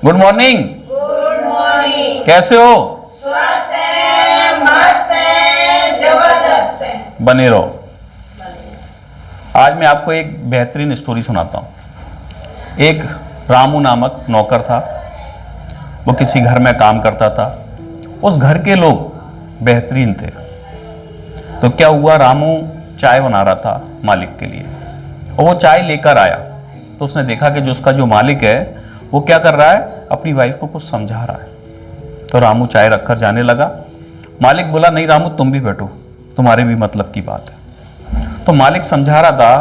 Good morning. Good morning. कैसे हो? स्वस्थ है, मस्त है, जबरदस्त है। बने रहो। आज मैं आपको एक बेहतरीन स्टोरी सुनाता हूँ। एक रामू नामक नौकर था। वो किसी घर में काम करता था। उस घर के लोग बेहतरीन थे। तो क्या हुआ, रामू चाय बना रहा था मालिक के लिए, और वो चाय लेकर आया तो उसने देखा कि जो मालिक है वो क्या कर रहा है, अपनी वाइफ को कुछ समझा रहा है। तो रामू चाय रखकर जाने लगा। मालिक बोला, नहीं रामू तुम भी बैठो, तुम्हारे भी मतलब की बात है। तो मालिक समझा रहा था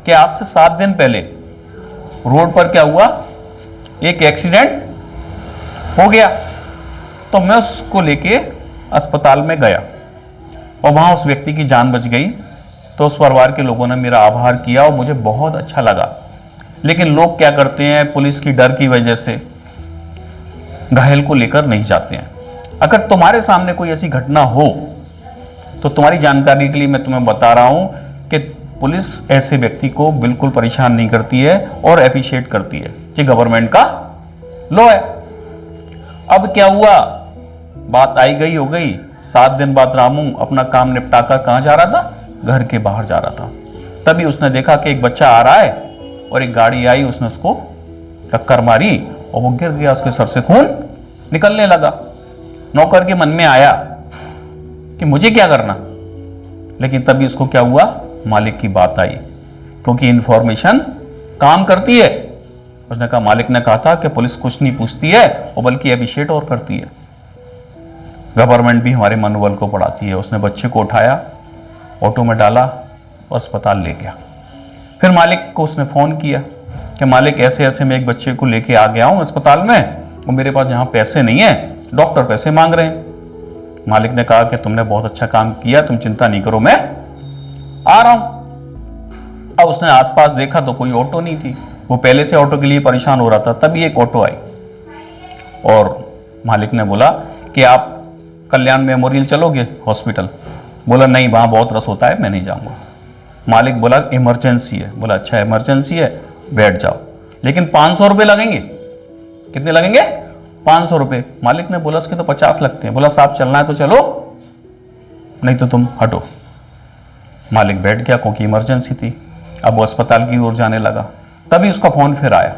कि आज से 7 दिन पहले रोड पर क्या हुआ, एक एक्सीडेंट हो गया। तो मैं उसको लेके अस्पताल में गया और वहाँ उस व्यक्ति की जान बच गई। तो उस परिवार के लोगों ने मेरा आभार किया और मुझे बहुत अच्छा लगा। लेकिन लोग क्या करते हैं, पुलिस की डर की वजह से घायल को लेकर नहीं जाते हैं। अगर तुम्हारे सामने कोई ऐसी घटना हो तो तुम्हारी जानकारी के लिए मैं तुम्हें बता रहा हूं कि पुलिस ऐसे व्यक्ति को बिल्कुल परेशान नहीं करती है और एप्रिशिएट करती है कि गवर्नमेंट का लॉ है। अब क्या हुआ, बात आई गई हो गई। 7 दिन बाद रामू अपना काम निपटाकर कहां जा रहा था, घर के बाहर जा रहा था। तभी उसने देखा कि एक बच्चा आ रहा है और एक गाड़ी आई, उसने उसको टक्कर मारी और वो गिर गया, उसके सर से खून निकलने लगा। नौकर के मन में आया कि मुझे क्या करना, लेकिन तभी उसको क्या हुआ, मालिक की बात आई, क्योंकि इंफॉर्मेशन काम करती है। उसने कहा, मालिक ने कहा था कि पुलिस कुछ नहीं पूछती है और बल्कि अप्रिशिएट और करती है। गवर्नमेंट भी हमारे मनोबल को बढ़ाती है। उसने बच्चे को उठाया, ऑटो में डाला और अस्पताल ले गया। फिर मालिक को उसने फ़ोन किया कि मालिक ऐसे ऐसे मैं एक बच्चे को लेके आ गया हूँ अस्पताल में और मेरे पास यहाँ पैसे नहीं है, डॉक्टर पैसे मांग रहे हैं। मालिक ने कहा कि तुमने बहुत अच्छा काम किया, तुम चिंता नहीं करो, मैं आ रहा हूँ। अब उसने आसपास देखा तो कोई ऑटो नहीं थी। वो पहले से ऑटो के लिए परेशान हो रहा था। तभी एक ऑटो आई और मालिक ने बोला कि आप कल्याण मेमोरियल चलोगे हॉस्पिटल? बोला, नहीं वहाँ बहुत रस होता है, मैं नहीं जाऊँगा। मालिक बोला, इमरजेंसी है। बोला, अच्छा इमरजेंसी है, बैठ जाओ, लेकिन 500 रुपये लगेंगे। कितने लगेंगे? 500 रुपये। मालिक ने बोला, उसके तो 50 लगते हैं। बोला, साहब चलना है तो चलो, नहीं तो तुम हटो। मालिक बैठ गया क्योंकि इमरजेंसी थी। अब वो अस्पताल की ओर जाने लगा। तभी उसका फ़ोन फिर आया।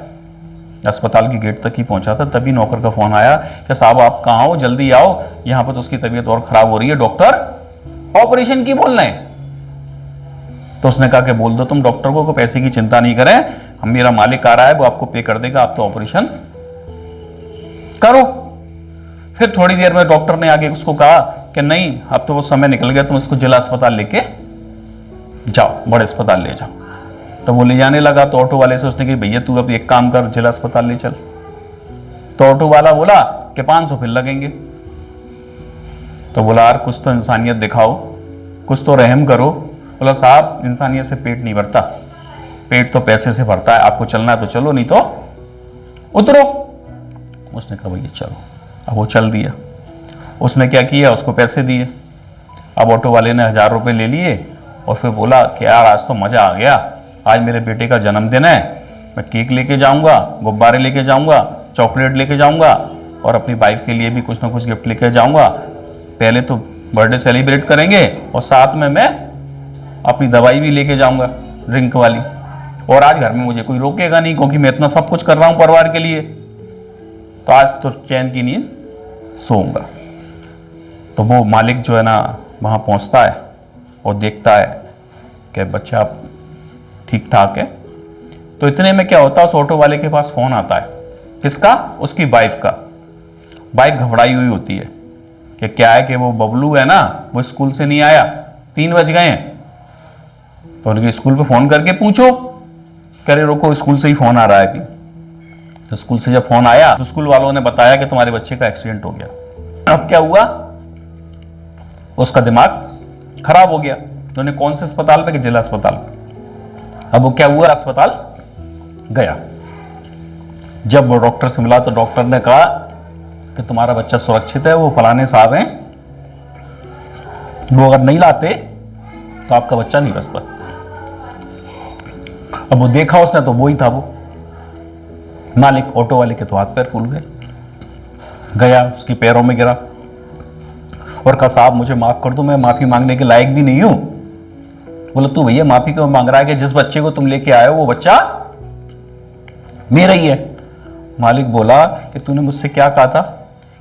अस्पताल की गेट तक ही पहुंचा था, तभी नौकर का फ़ोन आया कि साहब आप कहाँ हो, जल्दी आओ, यहाँ पर तो उसकी तबीयत और ख़राब हो रही है, डॉक्टर ऑपरेशन की बोल रहे हैं। तो उसने कहा कि बोल दो तुम डॉक्टर को पैसे की चिंता नहीं करें, हम मेरा मालिक आ रहा है, वो आपको पे कर देगा, आप तो ऑपरेशन करो। फिर थोड़ी देर में डॉक्टर ने आगे उसको कहा कि नहीं अब तो वो समय निकल गया, तुम इसको जिला अस्पताल लेके जाओ, बड़े अस्पताल ले जाओ। तो वो ले जाने लगा। तो ऑटो वाले से उसने कहा, भैया तू अब एक काम कर, जिला अस्पताल ले चल। तो ऑटो वाला बोला कि 500 फिर लगेंगे। तो बोला, यार कुछ तो इंसानियत दिखाओ, कुछ तो रहम करो। बोला, साहब इंसानियत से पेट नहीं भरता, पेट तो पैसे से भरता है, आपको चलना है तो चलो, नहीं तो उतरो। उसने कहा, भैया चलो। अब वो चल दिया। उसने क्या किया, उसको पैसे दिए। अब ऑटो वाले ने 1000 रुपये ले लिए और फिर बोला कि यार आज तो मज़ा आ गया, आज मेरे बेटे का जन्मदिन है, मैं केक लेके जाऊंगा, गुब्बारे लेके जाऊंगा, चॉकलेट लेके जाऊंगा और अपनी वाइफ के लिए भी कुछ ना कुछ गिफ्ट लेके जाऊंगा। पहले तो बर्थडे सेलिब्रेट करेंगे और साथ में मैं अपनी दवाई भी लेके जाऊंगा, ड्रिंक वाली। और आज घर में मुझे कोई रोकेगा नहीं, क्योंकि मैं इतना सब कुछ कर रहा हूँ परिवार के लिए। तो आज तो चैन की नींद सोऊंगा। तो वो मालिक जो है ना, वहाँ पहुँचता है और देखता है कि बच्चा ठीक ठाक है। तो इतने में क्या होता है, उस ऑटो वाले के पास फ़ोन आता है। किसका? उसकी वाइफ का। वाइफ घबराई हुई होती है कि क्या है कि वो बबलू है ना, वो स्कूल से नहीं आया, 3 बज गए हैं। तो उनके स्कूल पे फ़ोन करके पूछो, कह रहे रोको स्कूल से ही फ़ोन आ रहा है अभी। तो स्कूल से जब फ़ोन आया तो स्कूल वालों ने बताया कि तुम्हारे बच्चे का एक्सीडेंट हो गया। अब क्या हुआ, उसका दिमाग खराब हो गया। तो उन्हें कौन से अस्पताल पे? कि जिला अस्पताल पे। अब वो क्या हुआ, अस्पताल गया। जब वो डॉक्टर से मिला तो डॉक्टर ने कहा कि तुम्हारा बच्चा सुरक्षित है, वो फलाने साहब हैं, वो अगर नहीं लाते तो आपका बच्चा नहीं बचता। अब वो देखा उसने तो वो ही था, वो मालिक ऑटो वाले के तो हाथ पैर फूल गए, गया उसके पैरों में गिरा और कहा साहब मुझे माफ कर दो, मैं माफी मांगने के लायक भी नहीं हूं। बोला तू भैया माफी क्यों मांग रहा है कि जिस बच्चे को तुम लेके आए हो वो बच्चा मेरा ही है। मालिक बोला कि तूने मुझसे क्या कहा था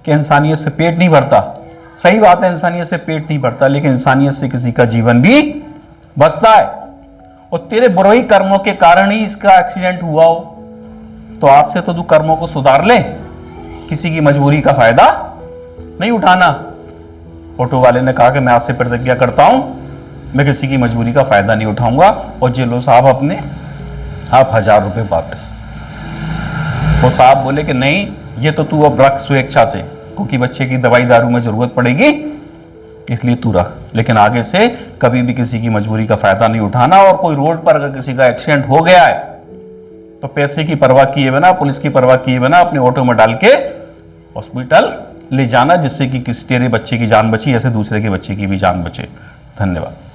कि इंसानियत से पेट नहीं भरता। सही बात है, इंसानियत से पेट नहीं भरता, लेकिन इंसानियत से किसी का जीवन भी बचता है। और तेरे बुरे कर्मों के कारण ही इसका एक्सीडेंट हुआ हो, तो आज से तो तू कर्मों को सुधार ले, किसी की मजबूरी का फायदा नहीं उठाना। ऑटो वाले ने कहा कि मैं आज से प्रतिज्ञा करता हूं, मैं किसी की मजबूरी का फायदा नहीं उठाऊंगा। और जे लो साहब अपने आप 1000 रुपये वापस। वो साहब बोले कि नहीं, ये तो तू अब रख स्वेच्छा से, क्योंकि बच्चे की दवाई दारू में जरूरत पड़ेगी इसलिए तू रख, लेकिन आगे से कभी भी किसी की मजबूरी का फायदा नहीं उठाना। और कोई रोड पर अगर किसी का एक्सीडेंट हो गया है तो पैसे की परवाह किए बिना, पुलिस की परवाह किए बिना अपने ऑटो में डाल के हॉस्पिटल ले जाना, जिससे कि किसी तेरे बच्चे की जान बची, ऐसे दूसरे के बच्चे की भी जान बचे। धन्यवाद।